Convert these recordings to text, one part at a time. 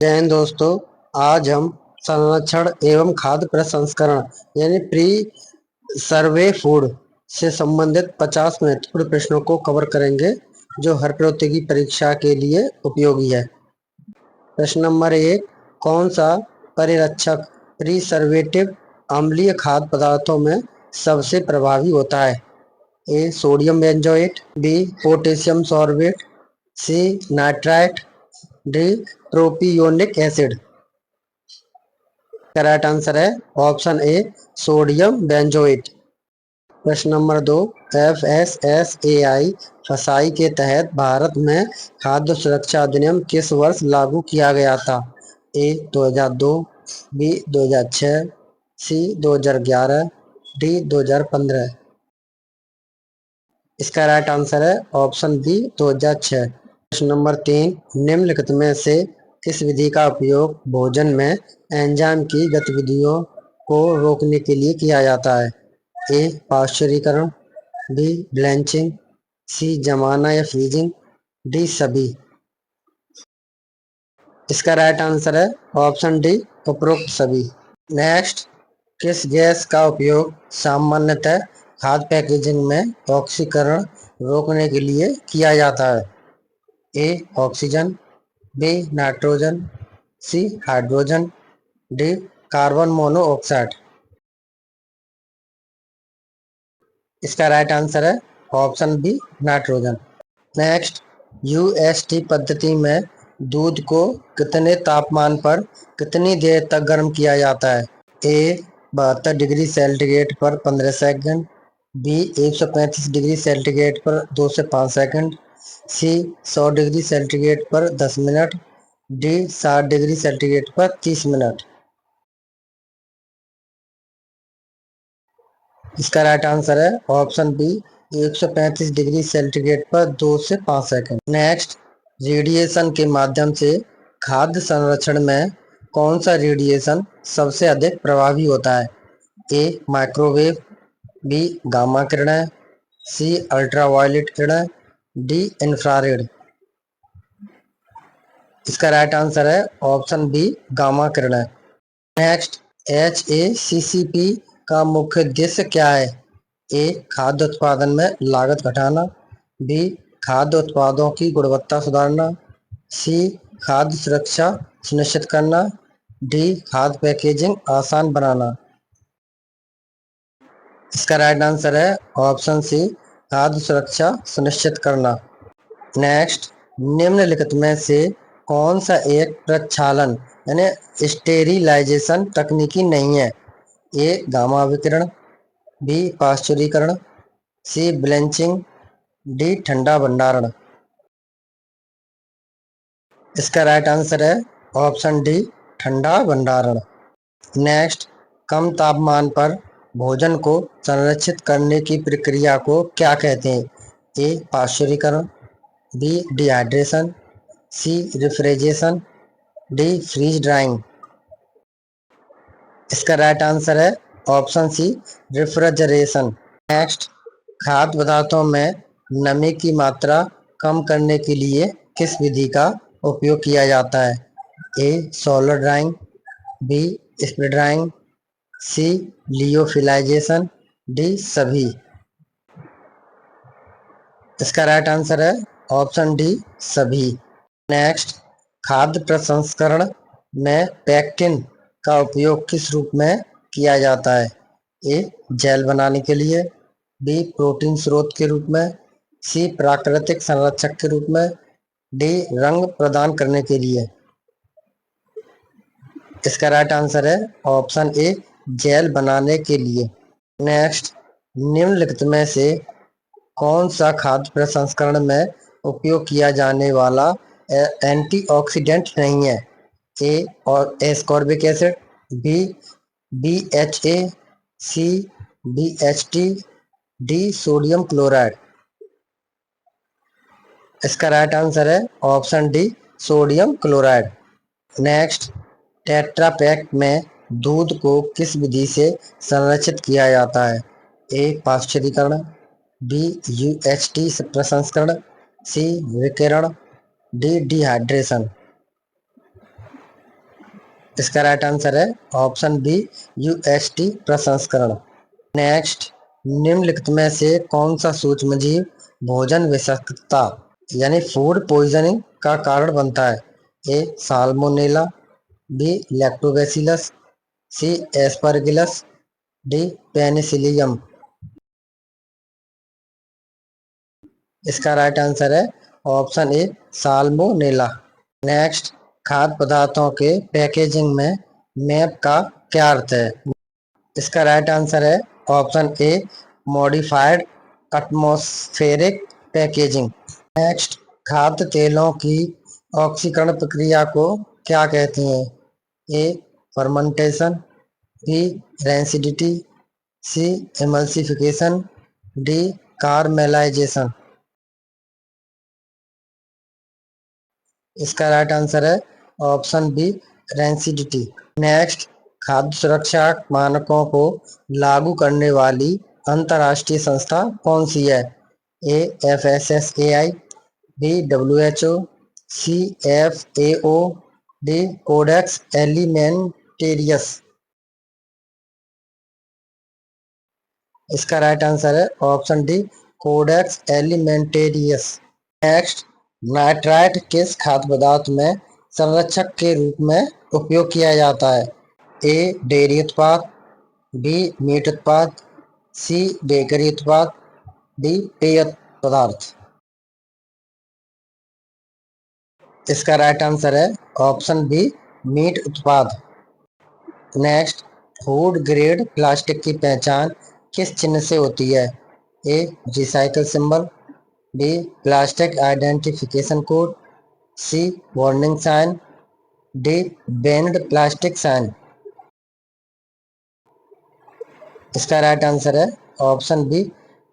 जय हिंद दोस्तों। आज हम संरक्षण एवं खाद्य प्रसंस्करण यानी प्री सर्वे फूड से संबंधित 50 महत्वपूर्ण प्रश्नों को कवर करेंगे जो हर प्रतियोगी परीक्षा के लिए उपयोगी है। प्रश्न नंबर 1, कौन सा परिरक्षक प्रिसर्वेटिव अम्लीय खाद्य पदार्थों में सबसे प्रभावी होता है? A sodium benzoate, B potassium sorbate, C nitrite, D propionic acid. Correct answer है ऑप्शन ए सोडियम बेंजोएट। प्रश्न नंबर 2, FSSAI फसाई के तहत भारत में खाद्य सुरक्षा अधिनियम किस वर्ष लागू किया गया था? ए 2002, बी 2006, सी 2011, डी 2015। इसका राइट आंसर है ऑप्शन बी 2006। प्रश्न नंबर 3, निम्नलिखित में से किस विधि का उपयोग भोजन में एंजाइम की गतिविधियों को रोकने के लिए किया जाता है? ए पाश्चुरीकरण, बी ब्लैंचिंग, सी जमाना या फ्रीजिंग, डी सभी। इसका राइट आंसर है ऑप्शन डी उपरोक्त सभी। नेक्स्ट, किस गैस का उपयोग सामान्यतः खाद्य पैकेजिंग में ऑक्सीकरण रोकने के लिए किया जाता है? A oxygen, B nitrogen, C hydrogen, D carbon monoxide. इसका राइट आंसर है option B nitrogen. Next, UST पद्धति में दूध को कितने तापमान पर कितनी देर तक गर्म किया जाता है? ए 72 डिग्री सेंटीग्रेड पर 15 सेकंड, बी 135 डिग्री सेंटीग्रेड पर 2 से 5 सेकंड, सी 100 डिग्री सेंटीग्रेड पर 10 मिनट, डी 60 डिग्री सेंटीग्रेड पर 30 मिनट। इसका राइट आंसर है ऑप्शन बी 135 डिग्री सेंटीग्रेड पर 2 से 5 सेकंड। नेक्स्ट, रेडिएशन के माध्यम से खाद्य संरक्षण में कौन सा रेडिएशन सबसे अधिक प्रभावी होता है? ए माइक्रोवेव, बी गामा किरणें, सी अल्ट्रावायलेट किरणें, डी इंफ्रारेड। इसका राइट आंसर है ऑप्शन बी गामा किरणें। नेक्स्ट, HACCP का मुख्य उद्देश्य क्या है? ए खाद्य उत्पादन में लागत घटाना, बी खाद्य उत्पादों की गुणवत्ता सुधारना, सी खाद्य सुरक्षा सुनिश्चित करना, डी खाद्य पैकेजिंग आसान बनाना। इसका राइट आंसर है ऑप्शन सी खाद्य सुरक्षा सुनिश्चित करना। नेक्स्ट, निम्नलिखित में से कौन सा एक प्रक्षालन यानी स्टेरिलाइजेशन तकनीकी नहीं है? ए गामा विकिरण, बी पाश्चुरीकरण, सी ब्लेंचिंग, डी ठंडा भंडारण। इसका राइट आंसर है ऑप्शन डी ठंडा भंडारण। नेक्स्ट, कम तापमान पर भोजन को संरक्षित करने की प्रक्रिया को क्या कहते हैं? ए पाश्चुरीकरण, बी डिहाइड्रेशन, सी रेफ्रिजरेशन, डी फ्रीज ड्राइंग। इसका राइट आंसर है ऑप्शन सी रेफ्रिजरेशन। नेक्स्ट, खाद्य पदार्थों में नमी की मात्रा कम करने के लिए किस विधि का उपयोग किया जाता है? A solar drying, B spray drying, C lyophilisation, D सभी। इसका राइट आंसर है ऑप्शन डी सभी। नेक्स्ट, खाद्य प्रसंस्करण में पेक्टिन का उपयोग किस रूप में किया जाता है? ए जेल बनाने के लिए, बी प्रोटीन स्रोत के रूप में, सी प्राकृतिक संरक्षक के रूप में, डी रंग प्रदान करने के लिए। इसका राइट आंसर है ऑप्शन ए जेल बनाने के लिए। नेक्स्ट, निम्नलिखित में से कौन सा खाद्य प्रसंस्करण में उपयोग किया जाने वाला एंटीऑक्सीडेंट नहीं है? ए और एस्कॉर्बिक एसिड, बी BHA, सी BHT, डी सोडियम क्लोराइड। इसका राइट आंसर है option D sodium chloride. Next, tetra pack में दूध को किस विधि से संरक्षित किया जाता है? ए पाश्चुरीकरण, बी UHT प्रसंस्करण, सी विकिरण, डी डिहाइड्रेशन। इसका राइट आंसर है ऑप्शन बी यूएसटी प्रसंस्करण। नेक्स्ट, निम्नलिखित में से कौन सा सूक्ष्मजीव भोजन विषाक्तता यानी फूड पॉइजनिंग का कारण बनता है? A salmonella, B lactobacillus, C Aspergillus, D Penicillium. इसका राइट आंसर है ऑप्शन ए साल्मोनेला। नेक्स्ट, खाद्य पदार्थों के पैकेजिंग में मैप का क्या अर्थ है? इसका राइट आंसर है ऑप्शन ए मॉडिफाइड एटमॉस्फेरिक पैकेजिंग। नेक्स्ट, खाद्य तेलों की ऑक्सीकरण प्रक्रिया को क्या कहते हैं? ए फर्मेंटेशन, बी रेंसिडिटी, सी एमल्सिफिकेशन, डी कार्मेलाइजेशन। इसका राइट आंसर है ऑप्शन बी रेंसिडिटी। नेक्स्ट, खाद्य सुरक्षा मानकों को लागू करने वाली अंतर्राष्ट्रीय संस्था कौन सी है? A FSSAI, B WHO, C FAO, D codex alimentarius. इसका राइट आंसर है option D codex alimentarius. Next, nitrite किस खाद्य पदार्थ में संरक्षक के रूप में उपयोग किया जाता है? ए डेयरी उत्पाद, बी मीट उत्पाद, सी बेकरी उत्पाद, डी पेय पदार्थ। इसका राइट आंसर है ऑप्शन बी मीट उत्पाद। नेक्स्ट, फूड ग्रेड प्लास्टिक की पहचान किस चिन्ह से होती है? A recycle symbol, B plastic identification code, C warning sign, D band plastic sign. इसका राइट आंसर है option B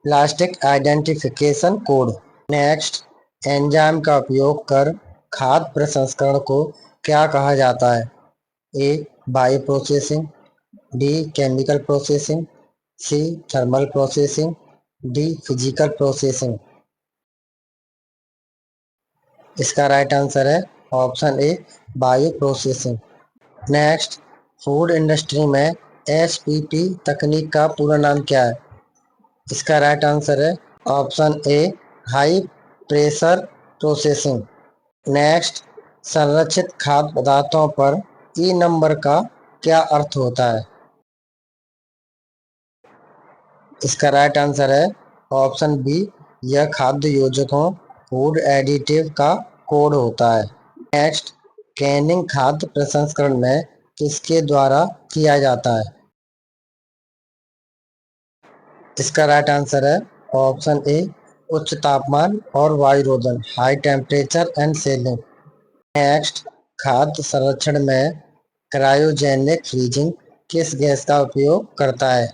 plastic identification code. Next, enzyme का उपयोग कर खाद्य प्रसंस्करण को क्या कहा जाता है? A bio processing, B chemical processing, C thermal processing, D physical processing. इसका राइट आंसर है option A bio processing. Next, food industry में SPP तकनीक का पूरा नाम क्या है? इसका राइट आंसर है option A high pressure processing. Next, संरक्षित खाद्य पदार्थों पर ई नंबर का क्या अर्थ होता है? इसका राइट आंसर है ऑप्शन बी यह खाद्य योजकों फूड एडिटिव का कोड होता है। नेक्स्ट, कैनिंग खाद्य प्रसंस्करण में किसके द्वारा किया जाता है? इसका राइट आंसर है ऑप्शन ए उच्च तापमान और वायुरोधन high temperature and sealing. Next, खाद्य संरक्षण में क्रायोजेनिक फ्रीजिंग किस गैस का उपयोग करता है?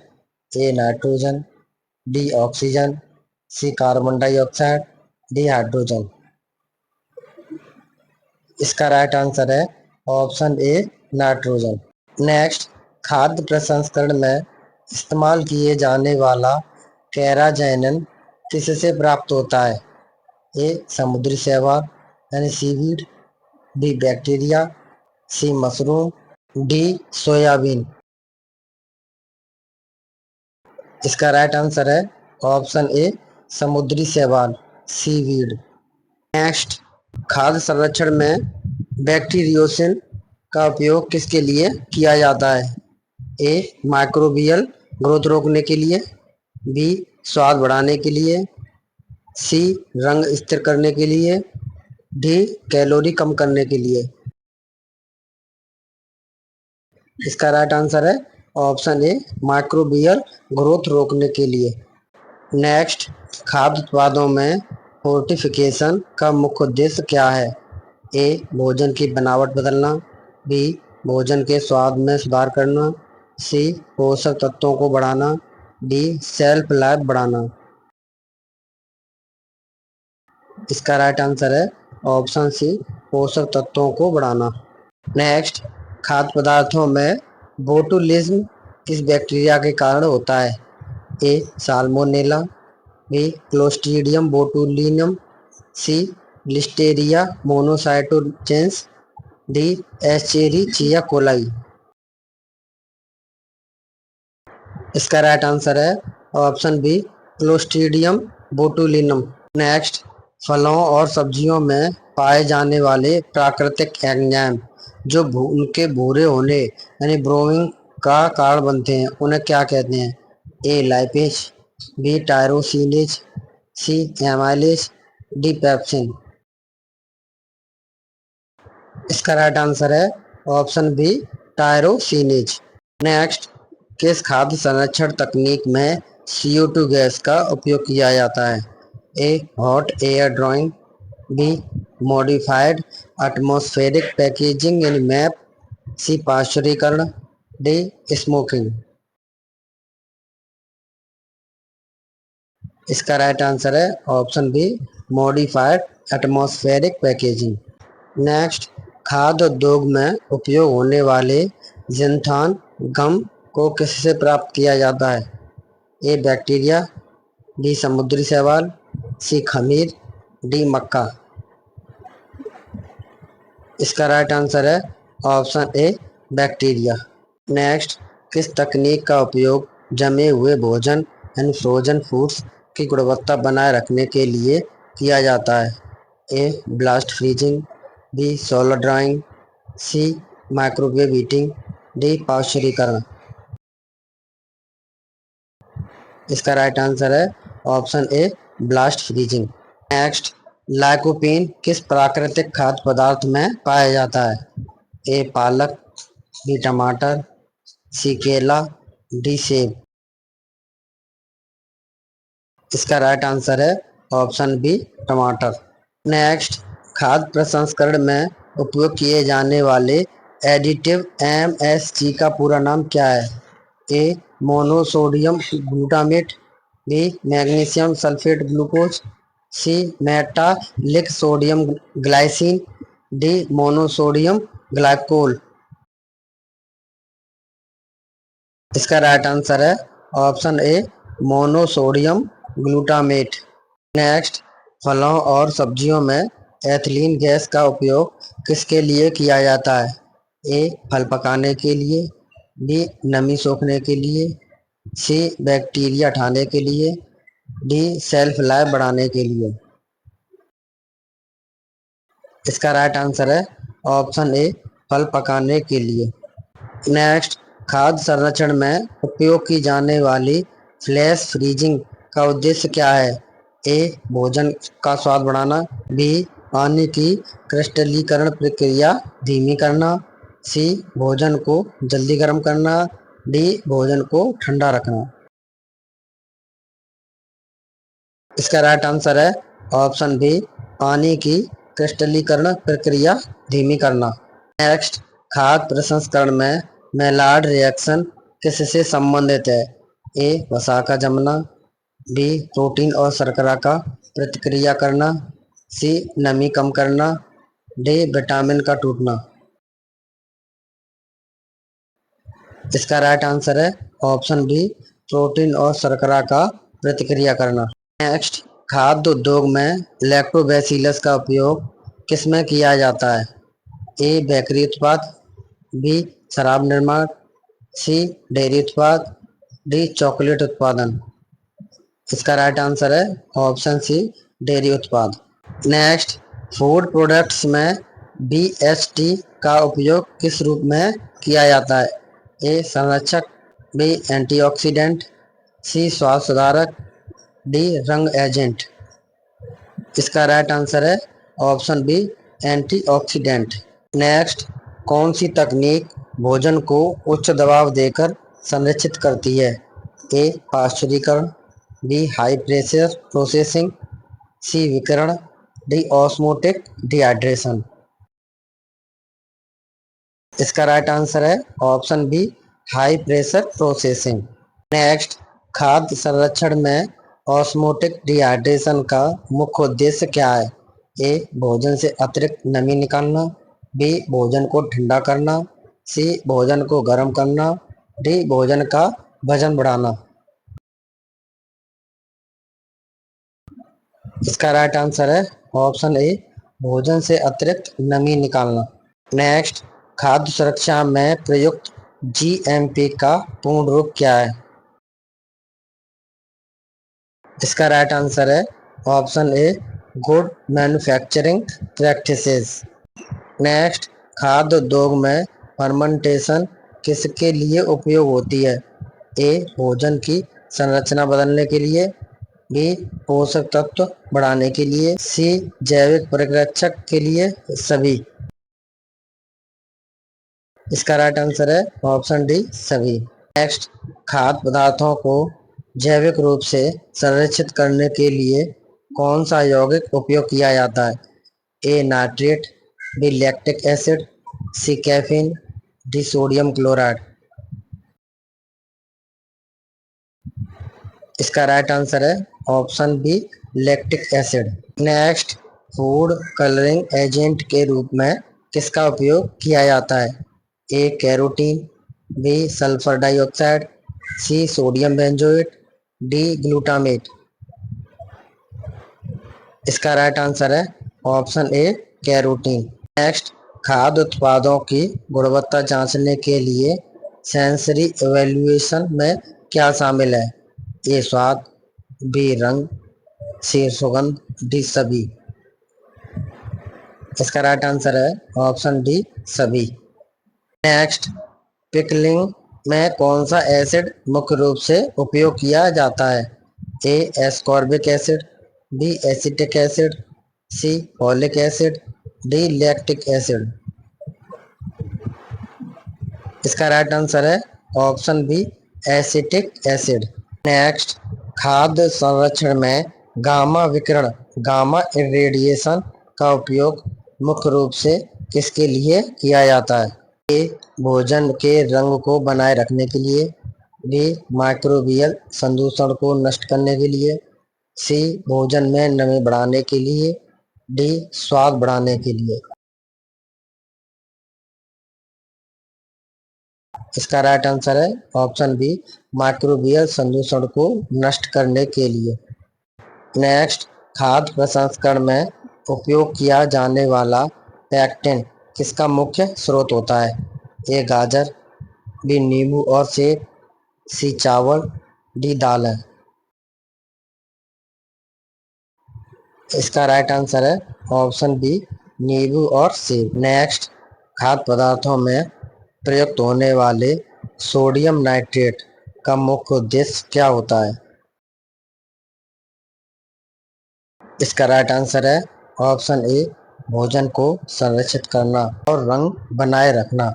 A nitrogen, D oxygen, C carbon dioxide, D hydrogen. इसका राइट आंसर है ऑप्शन ए नाइट्रोजन। नेक्स्ट, खाद्य प्रसंस्करण में इस्तेमाल किए जाने वाला केराजेनिन किससे प्राप्त होता है? ए समुद्री शैवाल यानी सीवीड, बी बैक्टीरिया, सी मशरूम, डी सोयाबीन। इसका राइट आंसर है ऑप्शन ए समुद्री शैवाल सीवीड। नेक्स्ट, खाद्य संरक्षण में बैक्टीरियोसिन का उपयोग किसके लिए किया जाता है? ए माइक्रोबियल ग्रोथ रोकने के लिए, बी स्वाद बढ़ाने के लिए, सी रंग स्थिर करने के लिए, डी कैलोरी कम करने के लिए। इसका राइट आंसर है ऑप्शन ए माइक्रोबियल ग्रोथ रोकने के लिए। नेक्स्ट, खाद्य उत्पादों में फोर्टिफिकेशन का मुख्य उद्देश्य क्या है? ए भोजन की बनावट बदलना, बी भोजन के स्वाद में सुधार करना, सी पोषक तत्वों को बढ़ाना, डी शेल्फ लाइफ बढ़ाना। इसका राइट आंसर है ऑप्शन सी पोषक तत्वों को बढ़ाना। नेक्स्ट, खाद्य पदार्थों में बोटुलिज्म किस बैक्टीरिया के कारण होता है? A salmonella, B clostridium botulinum, C listeria monocytogenes, D escherichia coli. इसका राइट आंसर है option B clostridium botulinum. Next, फलों और सब्जियों में पाए जाने वाले प्राकृतिक एंजाइम जो उनके भूरे होने यानी ब्रोमिंग का कारण बनते हैं उन्हें क्या कहते हैं? ए लाइपेज, बी टायरोसिनेज, सी एमाइलेज, डी पेप्सिन। इसका राइट आंसर है ऑप्शन बी टायरोसिनेज। नेक्स्ट, किस खाद्य संरक्षण तकनीक में CO2 गैस का उपयोग किया जाता है? ए hot air drying, be modified atmospheric packaging यानी मैप, सी पाश्चुरीकरण, डी स्मोकिंग। इसका राइट आंसर है option be modified atmospheric packaging. Next, खाद्य उद्योग में उपयोग होने वाले जिंथान गम को किससे प्राप्त किया जाता है? ए बैक्टीरिया, बी समुद्री शैवाल, सी खमीर, डी मक्का। इसका राइट आंसर है ऑप्शन ए बैक्टीरिया। नेक्स्ट, किस तकनीक का उपयोग जमे हुए भोजन यानी फ्रोजन फूड्स की गुणवत्ता बनाए रखने के लिए किया जाता है? A blast freezing, B solar drying, C microwave heating, D पाश्चुरीकरण। इसका राइट आंसर है option A blast freezing. Next, lycopene किस प्राकृतिक खाद्य पदार्थ में पाया जाता है? ए पालक, बी टमाटर, सी केला, डी सेब। इसका राइट आंसर है ऑप्शन बी टमाटर। नेक्स्ट, खाद्य प्रसंस्करण में उपयोग किए जाने वाले एडिटिव MSG का पूरा नाम क्या है? A monosodium glutamate, B magnesium sulphate glucose, C metallic sodium glycine, D monosodium glycol. इसका राइट आंसर है option A monosodium glutamate. Next, फलों और सब्जियों में एथिलीन गैस का उपयोग किसके लिए किया जाता है? ए फल पकाने के लिए, बी नमी सोखने के लिए, सी बैक्टीरिया हटाने के लिए, डी सेल्फ लाइफ बढ़ाने के लिए। इसका राइट आंसर है ऑप्शन ए फल पकाने के लिए। नेक्स्ट, खाद्य संरक्षण में उपयोग की जाने वाली फ्लैश फ्रीजिंग का उद्देश्य क्या है? ए भोजन का स्वाद बढ़ाना, बी पानी की क्रिस्टलीकरण प्रक्रिया धीमी करना, सी भोजन को जल्दी गर्म करना, डी भोजन को ठंडा रखना। इसका राइट आंसर है ऑप्शन बी पानी की क्रिस्टलीकरण प्रक्रिया धीमी करना। नेक्स्ट, खाद्य प्रसंस्करण में मेलार्ड रिएक्शन किससे संबंधित है? ए वसा का जमना, बी प्रोटीन और शर्करा का प्रतिक्रिया करना, सी नमी कम करना, डी विटामिन का टूटना। इसका राइट आंसर है ऑप्शन बी प्रोटीन और शर्करा का प्रतिक्रिया करना। नेक्स्ट, खाद्य उद्योग में लैक्टोबैसिलस का उपयोग किसमें किया जाता है? ए बेकरी उत्पाद, बी शराब निर्माण, सी डेयरी उत्पाद, डी चॉकलेट उत्पादन। इसका राइट आंसर है ऑप्शन सी डेयरी उत्पाद। नेक्स्ट, फूड प्रोडक्ट्स में BHT का उपयोग किस रूप में किया जाता है? ए संरक्षक, बी एंटीऑक्सीडेंट, सी स्वास्थ्य सुधारक, डी रंग एजेंट। इसका राइट आंसर है ऑप्शन बी एंटीऑक्सीडेंट। नेक्स्ट, कौन सी तकनीक भोजन को उच्च दबाव देकर संरक्षित करती है? ए पाश्चुरीकरण, B high pressure processing, C विकिरण, डी ऑस्मोटिक डिहाइड्रेशन। इसका राइट आंसर है option B high pressure processing. Next, खाद्य संरक्षण में ऑस्मोटिक डिहाइड्रेशन का मुख्य उद्देश्य क्या है? ए भोजन से अतिरिक्त नमी निकालना, बी भोजन को ठंडा करना, सी भोजन को गर्म करना, डी भोजन का वजन बढ़ाना। इसका राइट आंसर है ऑप्शन ए भोजन से अतिरिक्त नमी निकालना। नेक्स्ट, खाद्य सुरक्षा में प्रयुक्त जीएमपी का पूर्ण रूप क्या है? इसका राइट आंसर है ऑप्शन ए, गुड मैन्युफैक्चरिंग प्रैक्टिसेस। नेक्स्ट, खाद्य उद्योग में फर्मेंटेशन किसके लिए उपयोग होती है? ए, भोजन की संरचना बदलने के लिए, बी, पोषक तत्व बढ़ाने के लिए, सी, जैविक परिरक्षक के लिए, सभी। इसका राइट आंसर है ऑप्शन डी, सभी। नेक्स्ट, खाद्य पदार्थों को जैविक रूप से संरक्षित करने के लिए कौन सा यौगिक उपयोग किया जाता है? A, nitrate, B, lactic acid, C, caffeine, D, sodium chloride. इसका राइट आंसर है option B, lactic acid. Next, food colouring agent के रूप में किसका उपयोग किया जाता है? A, carotene, B, sulphur dioxide, C, sodium benzoate, D, glutamate. इसका राइट आंसर है ऑप्शन ए, कैरोटीन। नेक्स्ट, खाद्य उत्पादों की गुणवत्ता जांचने के लिए सेंसरी इवैल्यूएशन में क्या शामिल है? ए, स्वाद, बी, रंग, सी, सुगंध, डी, सभी। इसका राइट आंसर है ऑप्शन डी, सभी। नेक्स्ट, पिकलिंग में कौन सा एसिड मुख्य रूप से उपयोग किया जाता है? A, ascorbic acid, B, acetic acid, C, folic acid, D, lactic acid. इसका राइट आंसर है option B, acetic acid. Next, खाद्य संरक्षण में गामा विकिरण, गामा इरेडिएशन का उपयोग मुख्य रूप से किसके लिए किया जाता है? ए, भोजन के रंग को बनाए रखने के लिए, बी, माइक्रोबियल संदूषण को नष्ट करने के लिए, सी, भोजन में नमी बढ़ाने के लिए, डी, स्वाद बढ़ाने के लिए। इसका राइट आंसर है ऑप्शन बी, माइक्रोबियल संदूषण को नष्ट करने के लिए। नेक्स्ट, खाद्य प्रसंस्करण में उपयोग किया जाने वाला पैक्टिन किसका मुख्य स्रोत होता है? ए, गाजर, बी, नींबू और सेब, सी, चावल, डी, दालें। इसका राइट आंसर है ऑप्शन बी, नींबू और सेब। नेक्स्ट, खाद्य पदार्थों में प्रयुक्त होने वाले सोडियम नाइट्रेट का मुख्य उद्देश्य क्या होता है? इसका राइट आंसर है ऑप्शन ए, भोजन को संरक्षित करना और रंग बनाए रखना।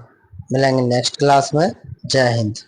मिलेंगे नेक्स्ट क्लास में। जय हिंद।